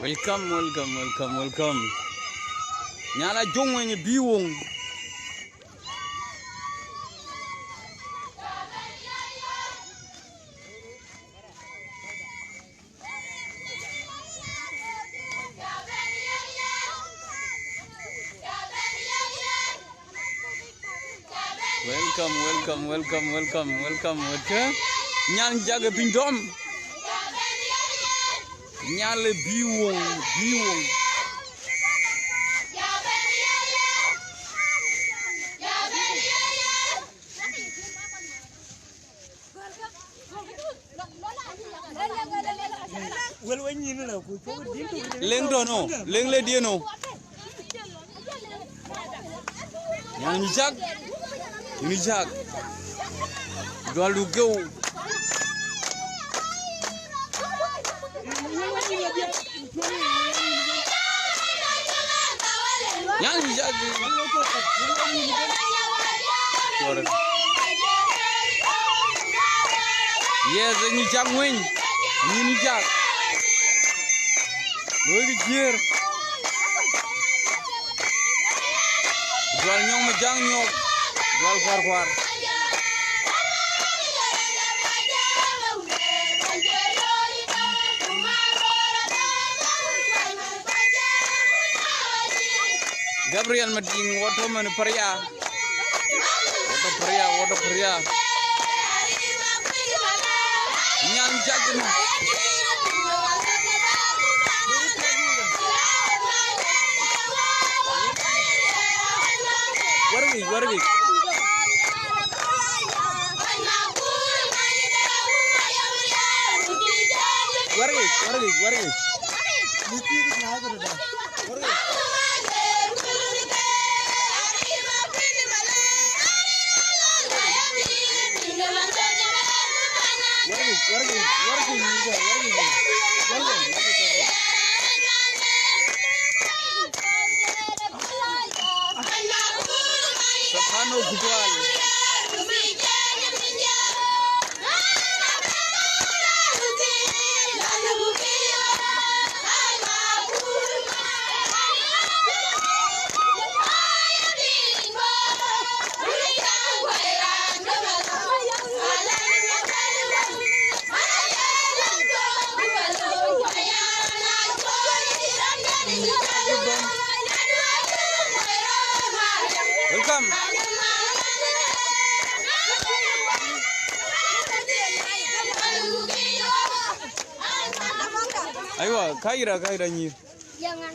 Welcome. Nyala jong wenye biwong. Welcome. Nyan jaga bindom. Nyale biwong. Leng dono, leng le dia no. Yang Nyicak. Jual lugu. Yang Nyicak. Yes, Nyicak win. Nyicak. Nyiir. Jual nyong majang nyok. Jual kuar. Gabriel mading wato man parya. Wato parya. Nyan jagan. Wargi. Sapano gudual. Welcome. Aywa, kaira Nyiir.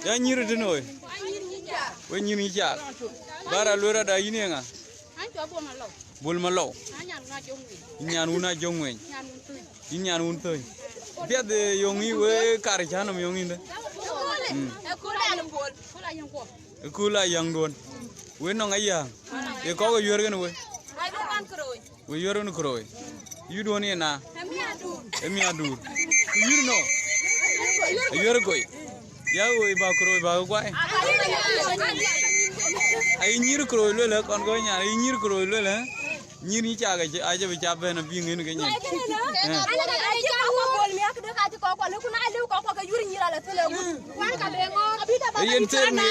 Ya Nyiir denoy. We Nyiir Nyicak. Bara lora da yini nga. Bol malo. Nyan una jongwen. Nyan un toy. Dia de yongi we kar chanam yongi de. Kula yang don. We no ngaya. E ko go yor gane we. We yor no kroy. You do ni na. Emi adur. You know. Yor koy. Ya we ba kroy ba kwai. Ai Nyiir kroy le la kon go nya ai Nyiir kroy le la. Nyiir Nyicak aja be chabe na bi ngene ganye. Yen ternge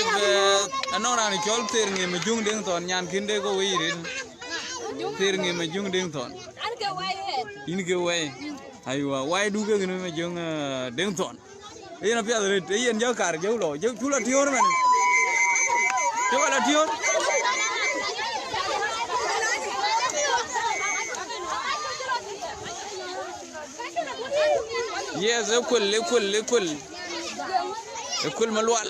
anora ni chol ternge me jung ding ton nyan kinde ko wiri. Ternge me jung ding ton. Inge way. Aywa way du ke me jung ding ton. Yen apia de yen ja kar je lo je chula tior men. Chula tior. Yes, ekul malwal.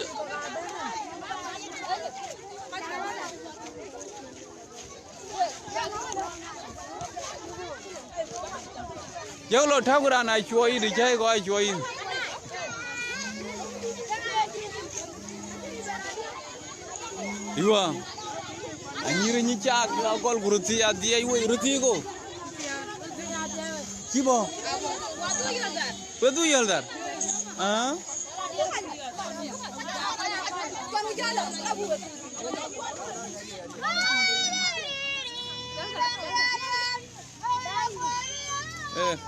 Jaulo thagura na choi di chai go choi. Iwa. Nyiir Nyicak la gol guruti adi ai we ruti go. Kibo. Bedu yaldar. Ah?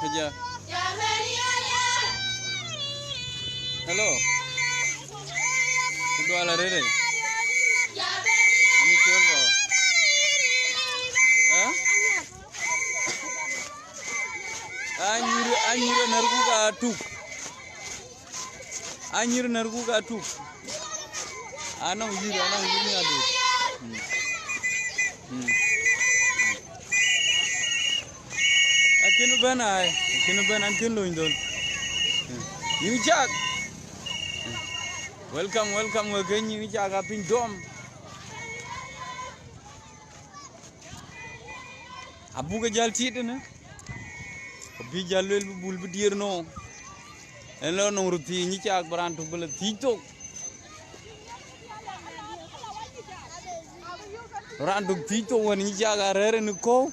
Kerja. Hello. Dua la rere. Ni chol ba. Anyir nargu ka tuk. Anyir nargu ka tuk. Anong yiri ni adu. Akinu ben ankin lo indon. Nyicak. Welcome again Nyicak apin dom. Abu ke jal tit na. Bi jalwel bul bi dir no. Elo no ruti Nyicak brantu bel titok. Randu titok wan Nyicak arere ni ko.